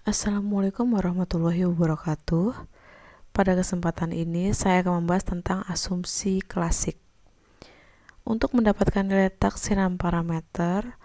Assalamualaikum warahmatullahi wabarakatuh. Pada kesempatan ini, saya akan membahas tentang asumsi klasik. Untuk mendapatkan nilai taksiran parameter,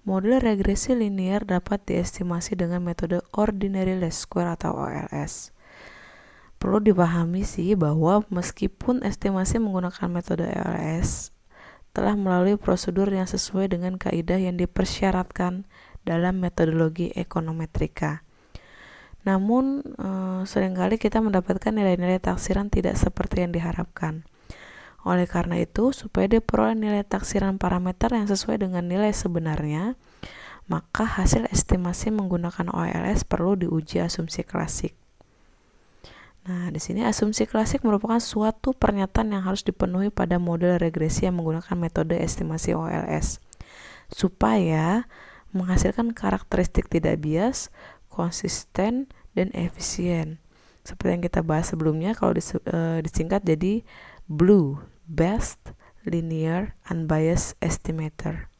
model regresi linear dapat diestimasi dengan metode ordinary least square atau OLS. Perlu dipahami sih bahwa meskipun estimasi menggunakan metode OLS, telah melalui prosedur yang sesuai dengan kaidah yang dipersyaratkan dalam metodologi ekonometrika. Namun, seringkali kita mendapatkan nilai-nilai taksiran tidak seperti yang diharapkan. Oleh karena itu, supaya diperoleh nilai taksiran parameter yang sesuai dengan nilai sebenarnya, maka hasil estimasi menggunakan OLS perlu diuji asumsi klasik. Nah, di sini asumsi klasik merupakan suatu pernyataan yang harus dipenuhi pada model regresi yang menggunakan metode estimasi OLS, supaya menghasilkan karakteristik tidak bias, konsisten, dan efisien. Seperti yang kita bahas sebelumnya, kalau disingkat jadi BLUE, Best Linear Unbiased Estimator.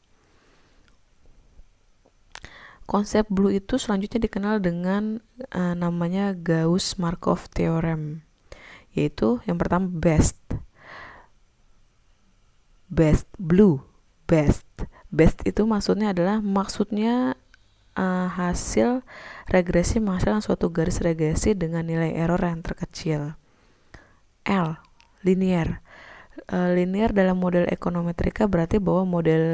Konsep BLUE itu selanjutnya dikenal dengan namanya Gauss-Markov Theorem, yaitu yang pertama best, BLUE, best itu maksudnya hasil regresi menghasilkan suatu garis regresi dengan nilai error yang terkecil. L, linear. Linear dalam model ekonometrika berarti bahwa model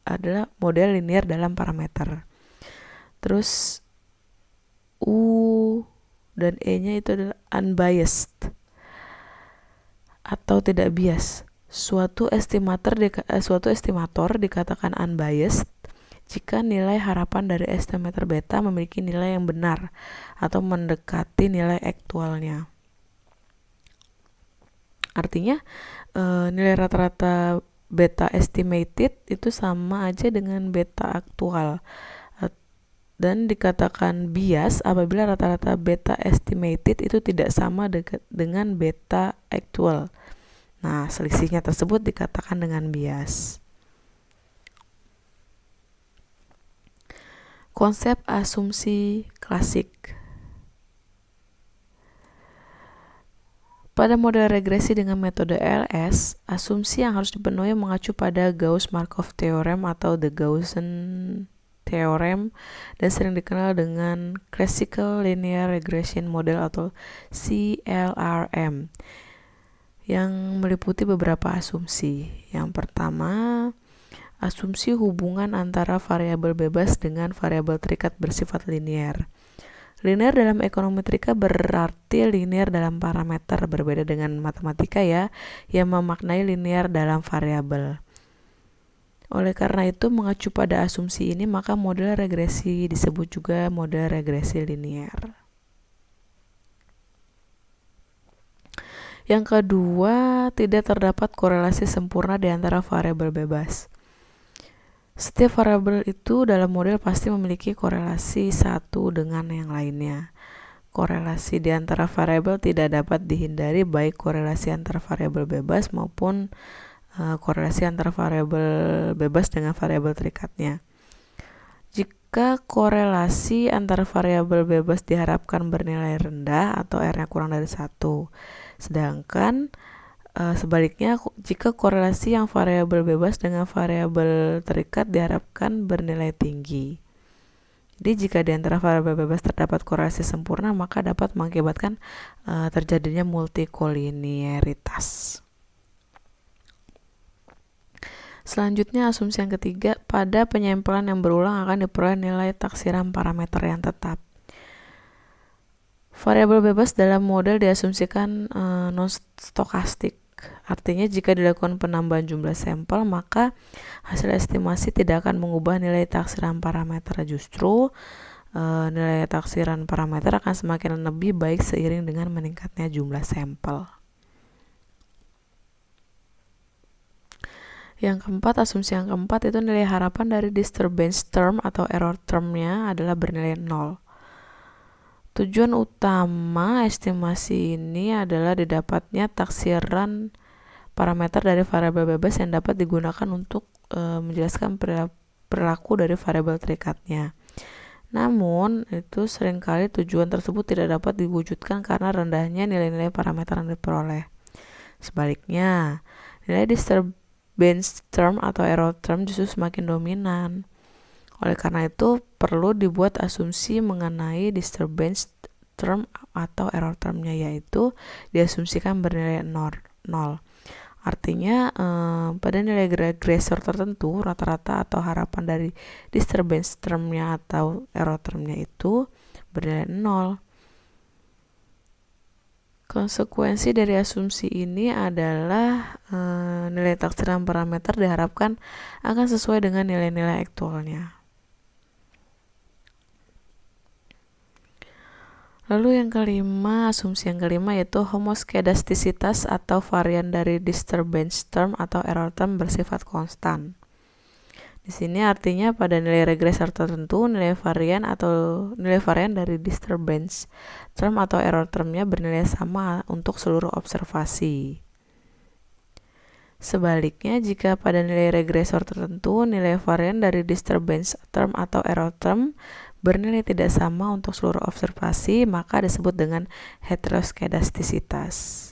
adalah model linear dalam parameter. Terus U dan E-nya itu adalah unbiased atau tidak bias. Suatu estimator dikatakan unbiased jika nilai harapan dari estimator beta memiliki nilai yang benar atau mendekati nilai aktualnya. Artinya nilai rata-rata beta estimated itu sama aja dengan beta aktual, dan dikatakan bias apabila rata-rata beta estimated itu tidak sama dengan beta aktual. Nah, selisihnya tersebut dikatakan dengan bias. Konsep asumsi klasik. Pada model regresi dengan metode LS, asumsi yang harus dipenuhi mengacu pada Gauss-Markov Theorem atau the Gaussian Theorem dan sering dikenal dengan Classical Linear Regression Model atau CLRM, yang meliputi beberapa asumsi. Yang pertama, asumsi hubungan antara variabel bebas dengan variabel terikat bersifat linear. Linear dalam ekonometrika berarti linear dalam parameter, berbeda dengan matematika ya, yang memaknai linear dalam variabel. Oleh karena itu, mengacu pada asumsi ini, maka model regresi disebut juga model regresi linear. Yang kedua, tidak terdapat korelasi sempurna di antara variabel bebas. Setiap variabel itu dalam model pasti memiliki korelasi satu dengan yang lainnya. Korelasi di antara variabel tidak dapat dihindari, baik korelasi antara variabel bebas maupun korelasi antara variabel bebas dengan variabel terikatnya. Jika korelasi antara variabel bebas diharapkan bernilai rendah atau R-nya kurang dari 1, sedangkan sebaliknya, jika korelasi yang variabel bebas dengan variabel terikat diharapkan bernilai tinggi. Jadi jika di antara variabel bebas terdapat korelasi sempurna, maka dapat mengakibatkan terjadinya multikolinearitas. Selanjutnya, asumsi yang ketiga, pada penyampelan yang berulang akan diperoleh nilai taksiran parameter yang tetap. Variabel bebas dalam model diasumsikan non-stokastik. Artinya jika dilakukan penambahan jumlah sampel, maka hasil estimasi tidak akan mengubah nilai taksiran parameter. Justru nilai taksiran parameter akan semakin lebih baik seiring dengan meningkatnya jumlah sampel. Yang keempat, asumsi yang keempat itu nilai harapan dari disturbance term atau error termnya adalah bernilai 0. Tujuan utama estimasi ini adalah didapatnya taksiran parameter dari variabel bebas yang dapat digunakan untuk menjelaskan perilaku dari variabel terikatnya. Namun, itu seringkali tujuan tersebut tidak dapat diwujudkan karena rendahnya nilai-nilai parameter yang diperoleh. Sebaliknya, nilai disturbance term atau error term justru semakin dominan. Oleh karena itu, perlu dibuat asumsi mengenai disturbance term atau error termnya, yaitu diasumsikan bernilai 0. Artinya, pada nilai regresor tertentu, rata-rata atau harapan dari disturbance termnya atau error termnya itu bernilai 0. Konsekuensi dari asumsi ini adalah nilai taksiran parameter diharapkan akan sesuai dengan nilai-nilai aktualnya. Lalu yang kelima, asumsi yang kelima yaitu homoskedastisitas atau varian dari disturbance term atau error term bersifat konstan. Di sini artinya pada nilai regresor tertentu, nilai varian dari disturbance term atau error termnya bernilai sama untuk seluruh observasi. Sebaliknya, jika pada nilai regresor tertentu, nilai varian dari disturbance term atau error term bernilai tidak sama untuk seluruh observasi, maka disebut dengan heteroskedastisitas.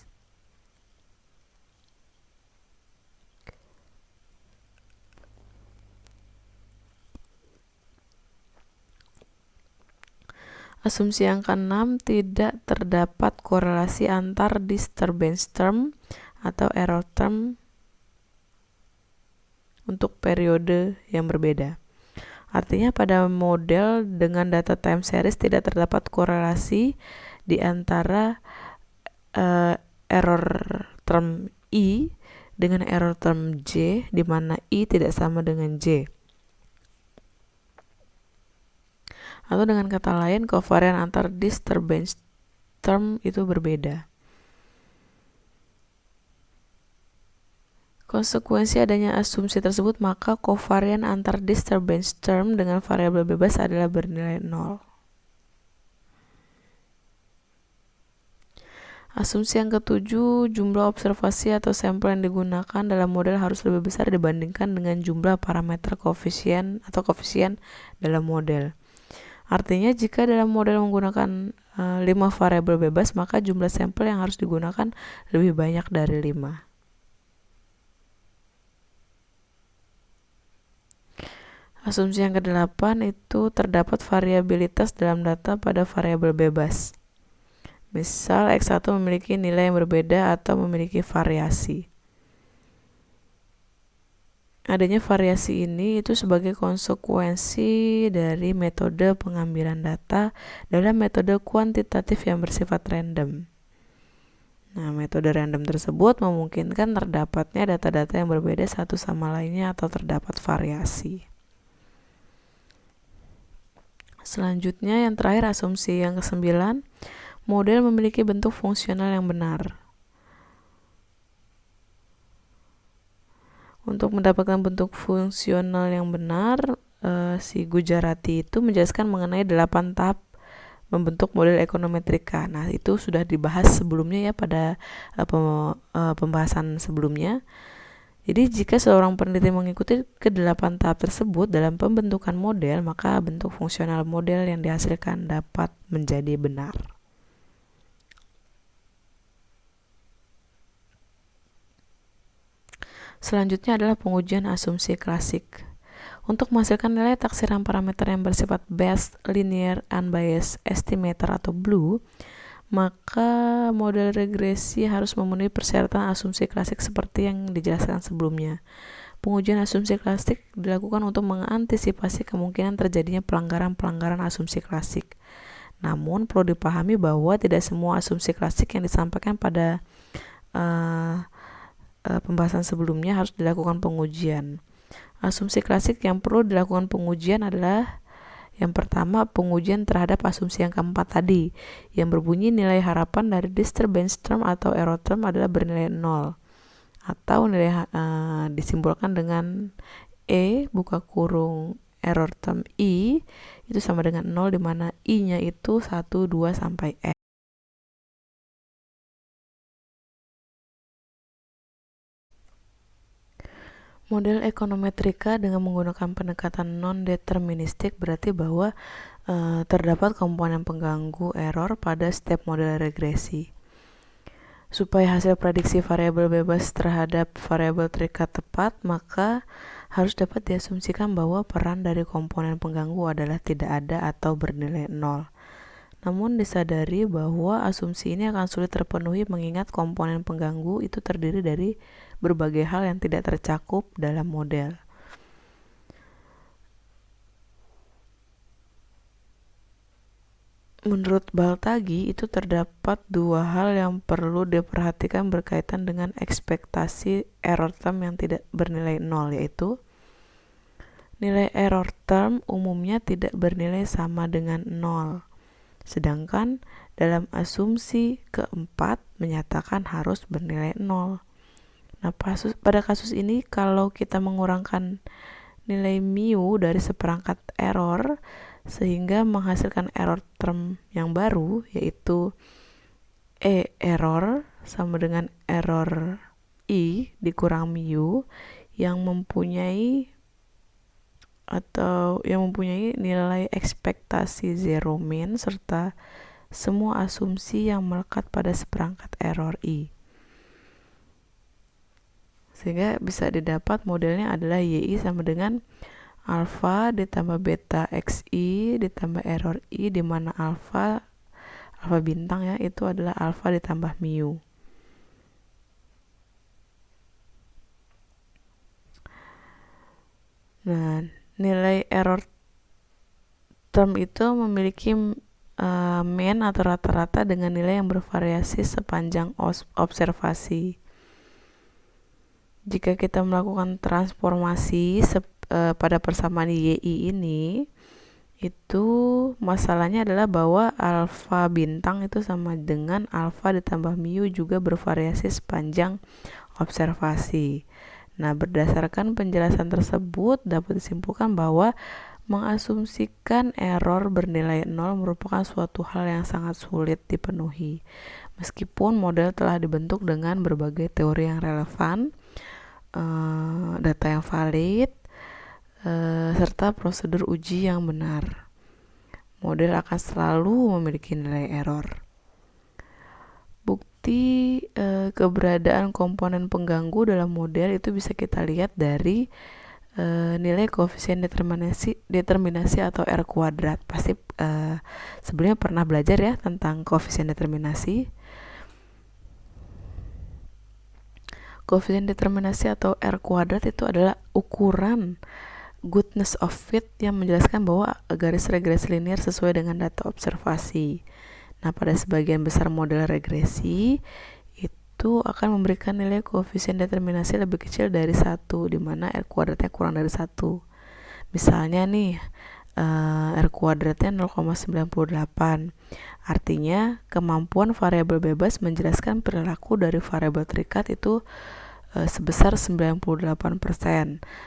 Asumsi yang keenam, tidak terdapat korelasi antar disturbance term atau error term untuk periode yang berbeda. Artinya pada model dengan data time series tidak terdapat korelasi di antara error term I dengan error term J, di mana I tidak sama dengan J. Atau dengan kata lain, kovarian antar disturbance term itu berbeda. Konsekuensi adanya asumsi tersebut, maka kovarian antar disturbance term dengan variabel bebas adalah bernilai 0. Asumsi yang ketujuh, jumlah observasi atau sampel yang digunakan dalam model harus lebih besar dibandingkan dengan jumlah parameter koefisien dalam model. Artinya, jika dalam model menggunakan 5 variabel bebas, maka jumlah sampel yang harus digunakan lebih banyak dari 5. Asumsi yang ke-8 itu terdapat variabilitas dalam data pada variabel bebas. Misal, X1 memiliki nilai yang berbeda atau memiliki variasi. Adanya variasi ini itu sebagai konsekuensi dari metode pengambilan data dalam metode kuantitatif yang bersifat random. Nah, metode random tersebut memungkinkan terdapatnya data-data yang berbeda satu sama lainnya atau terdapat variasi. Selanjutnya, yang terakhir, asumsi yang ke-9, model memiliki bentuk fungsional yang benar. Untuk mendapatkan bentuk fungsional yang benar, si Gujarati itu menjelaskan mengenai 8 tahap membentuk model ekonometrika. Nah, itu sudah dibahas sebelumnya ya pada pembahasan sebelumnya. Jadi, jika seorang peneliti mengikuti ke-8 tahap tersebut dalam pembentukan model, maka bentuk fungsional model yang dihasilkan dapat menjadi benar. Selanjutnya adalah pengujian asumsi klasik. Untuk menghasilkan nilai taksiran parameter yang bersifat Best Linear Unbiased Estimator atau BLUE, maka model regresi harus memenuhi persyaratan asumsi klasik seperti yang dijelaskan sebelumnya. Pengujian asumsi klasik dilakukan untuk mengantisipasi kemungkinan terjadinya pelanggaran-pelanggaran asumsi klasik. Namun, perlu dipahami bahwa tidak semua asumsi klasik yang disampaikan pada pembahasan sebelumnya harus dilakukan pengujian. Asumsi klasik yang perlu dilakukan pengujian adalah yang pertama, pengujian terhadap asumsi yang keempat tadi, yang berbunyi nilai harapan dari disturbance term atau error term adalah bernilai 0, atau nilai disimbolkan dengan E buka kurung error term I itu sama dengan 0, di mana I-nya itu 1, 2, sampai N. Model ekonometrika dengan menggunakan pendekatan non-deterministik berarti bahwa terdapat komponen pengganggu error pada setiap model regresi. Supaya hasil prediksi variabel bebas terhadap variabel terikat tepat, maka harus dapat diasumsikan bahwa peran dari komponen pengganggu adalah tidak ada atau bernilai nol. Namun disadari bahwa asumsi ini akan sulit terpenuhi mengingat komponen pengganggu itu terdiri dari berbagai hal yang tidak tercakup dalam model. Menurut Baltagi, itu terdapat dua hal yang perlu diperhatikan berkaitan dengan ekspektasi error term yang tidak bernilai nol, yaitu nilai error term umumnya tidak bernilai sama dengan nol. Sedangkan dalam asumsi keempat menyatakan harus bernilai nol. Nah, pada kasus ini kalau kita mengurangkan nilai mu dari seperangkat error sehingga menghasilkan error term yang baru, yaitu error sama dengan error i dikurang mu yang mempunyai nilai ekspektasi zero min serta semua asumsi yang melekat pada seperangkat error i. Sehingga bisa didapat modelnya adalah yi sama dengan alpha ditambah beta xi ditambah error i, di mana alpha bintang ya, itu adalah alpha ditambah mu. Nah, nilai error term itu memiliki mean atau rata-rata dengan nilai yang bervariasi sepanjang observasi. Jika kita melakukan transformasi pada persamaan yi ini, itu masalahnya adalah bahwa alpha bintang itu sama dengan alpha ditambah mu juga bervariasi sepanjang observasi. Nah, berdasarkan penjelasan tersebut dapat disimpulkan bahwa mengasumsikan error bernilai nol merupakan suatu hal yang sangat sulit dipenuhi. Meskipun model telah dibentuk dengan berbagai teori yang relevan, data yang valid, serta prosedur uji yang benar, model akan selalu memiliki nilai error. Bukti keberadaan komponen pengganggu dalam model itu bisa kita lihat dari nilai koefisien determinasi atau R kuadrat. Pasti sebelumnya pernah belajar ya tentang koefisien determinasi. Koefisien determinasi atau R kuadrat itu adalah ukuran goodness of fit yang menjelaskan bahwa garis regresi linear sesuai dengan data observasi. Nah, pada sebagian besar model regresi itu akan memberikan nilai koefisien determinasi lebih kecil dari 1, di mana R kuadratnya kurang dari 1. Misalnya nih, R kuadratnya 0,98. Artinya, kemampuan variabel bebas menjelaskan perilaku dari variabel terikat itu sebesar 98%,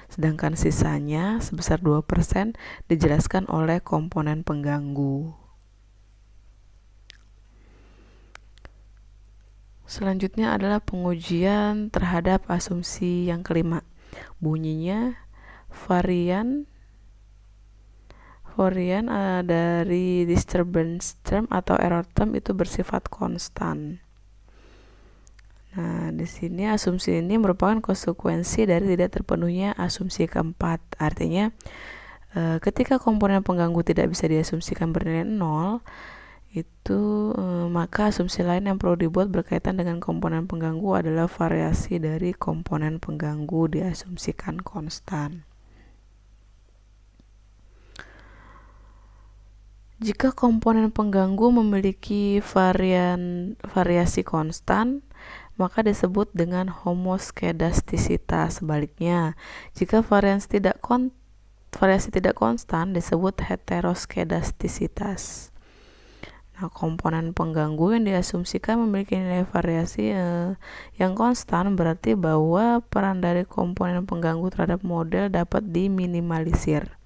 sedangkan sisanya sebesar 2% dijelaskan oleh komponen pengganggu. Selanjutnya adalah pengujian terhadap asumsi yang kelima. Bunyinya varian dari disturbance term atau error term itu bersifat konstan. Nah, di sini asumsi ini merupakan konsekuensi dari tidak terpenuhnya asumsi keempat. Artinya, ketika komponen pengganggu tidak bisa diasumsikan bernilai nol, itu maka asumsi lain yang perlu dibuat berkaitan dengan komponen pengganggu adalah variasi dari komponen pengganggu diasumsikan konstan. Jika komponen pengganggu memiliki variasi konstan, maka disebut dengan homoskedastisitas. Sebaliknya, jika variasi tidak konstan disebut heteroskedastisitas. Nah, komponen pengganggu yang diasumsikan memiliki nilai variasi yang konstan berarti bahwa peran dari komponen pengganggu terhadap model dapat diminimalisir.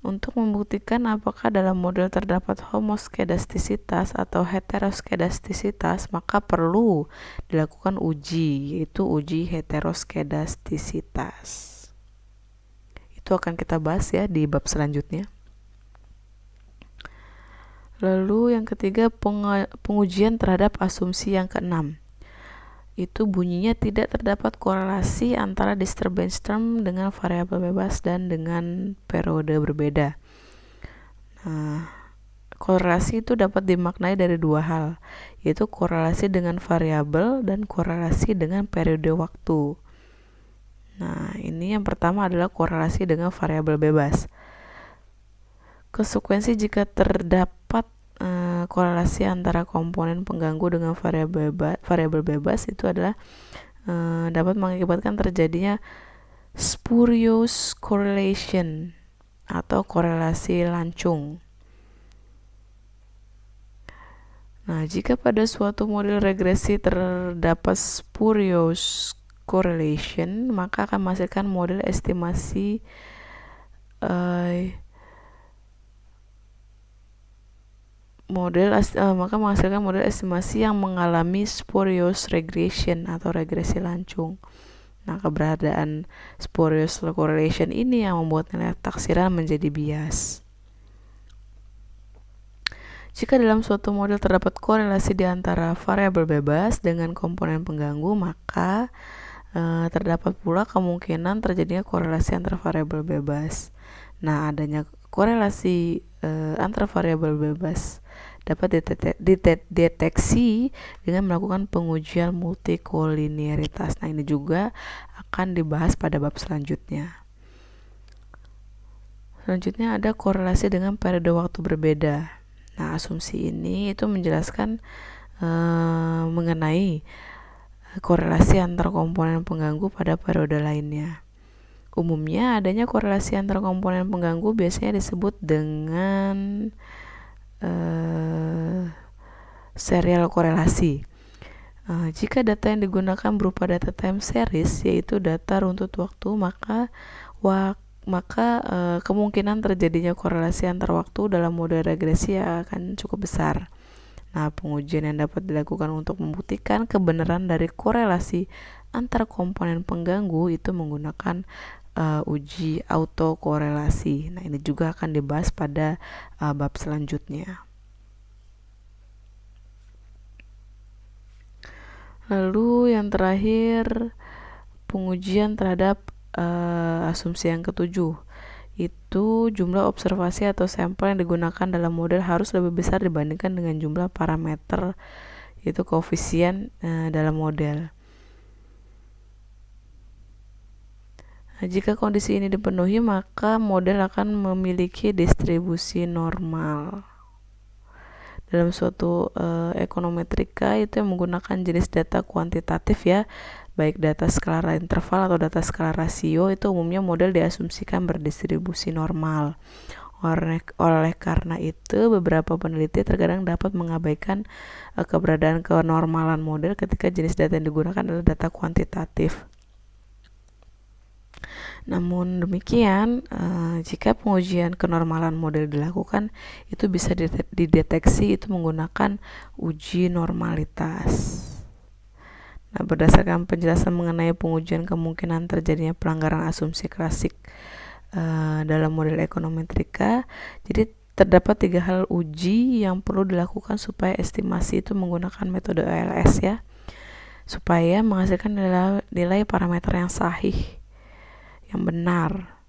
Untuk membuktikan apakah dalam model terdapat homoskedastisitas atau heteroskedastisitas, maka perlu dilakukan uji, yaitu uji heteroskedastisitas. Itu akan kita bahas ya di bab selanjutnya. Lalu yang ketiga, pengujian terhadap asumsi yang keenam. Itu bunyinya tidak terdapat korelasi antara disturbance term dengan variabel bebas dan dengan periode berbeda. Nah, korelasi itu dapat dimaknai dari dua hal, yaitu korelasi dengan variabel dan korelasi dengan periode waktu. Nah, ini yang pertama adalah korelasi dengan variabel bebas. Konsekuensi jika terdapat korelasi antara komponen pengganggu dengan variabel bebas itu adalah dapat mengakibatkan terjadinya spurious correlation atau korelasi lancung. Nah, jika pada suatu model regresi terdapat spurious correlation, maka akan menghasilkan model estimasi yang mengalami spurious regression atau regresi lancung. Nah, keberadaan spurious correlation ini yang membuat nilai taksiran menjadi bias. Jika dalam suatu model terdapat korelasi di antara variabel bebas dengan komponen pengganggu, maka terdapat pula kemungkinan terjadinya korelasi antara variabel bebas. Nah, adanya korelasi antara variabel bebas dapat dideteksi dengan melakukan pengujian multikolinearitas. Nah, ini juga akan dibahas pada bab selanjutnya. Selanjutnya ada korelasi dengan periode waktu berbeda. Nah, asumsi ini itu menjelaskan mengenai korelasi antar komponen pengganggu pada periode lainnya. Umumnya adanya korelasi antar komponen pengganggu biasanya disebut dengan serial korelasi. Jika data yang digunakan berupa data time series, yaitu data runtut waktu, maka kemungkinan terjadinya korelasi antar waktu dalam model regresi akan cukup besar. Nah, pengujian yang dapat dilakukan untuk membuktikan kebenaran dari korelasi antar komponen pengganggu itu menggunakan uji autokorelasi. Nah, ini juga akan dibahas pada bab selanjutnya. Lalu yang terakhir, pengujian terhadap asumsi yang ketujuh, itu jumlah observasi atau sampel yang digunakan dalam model harus lebih besar dibandingkan dengan jumlah parameter, yaitu koefisien dalam model. Nah, jika kondisi ini dipenuhi, maka model akan memiliki distribusi normal. Dalam suatu ekonometrika itu yang menggunakan jenis data kuantitatif ya, baik data skala interval atau data skala rasio, itu umumnya model diasumsikan berdistribusi normal. Oleh karena itu, beberapa peneliti terkadang dapat mengabaikan keberadaan kenormalan model ketika jenis data yang digunakan adalah data kuantitatif. Namun demikian, jika pengujian kenormalan model dilakukan, itu bisa dideteksi itu menggunakan uji normalitas. Nah, berdasarkan penjelasan mengenai pengujian kemungkinan terjadinya pelanggaran asumsi klasik dalam model ekonometrika, jadi terdapat 3 hal uji yang perlu dilakukan supaya estimasi itu menggunakan metode ALS ya, supaya menghasilkan nilai parameter yang sahih, yang benar.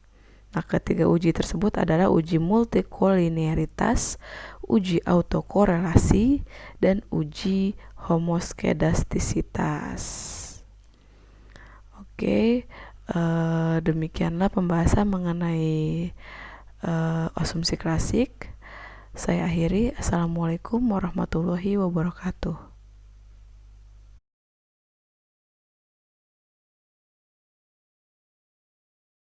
Nah, ketiga uji tersebut adalah uji multikolinearitas, uji autokorelasi, dan uji homoskedastisitas. Oke, demikianlah pembahasan mengenai asumsi klasik. Saya akhiri. Assalamualaikum warahmatullahi wabarakatuh.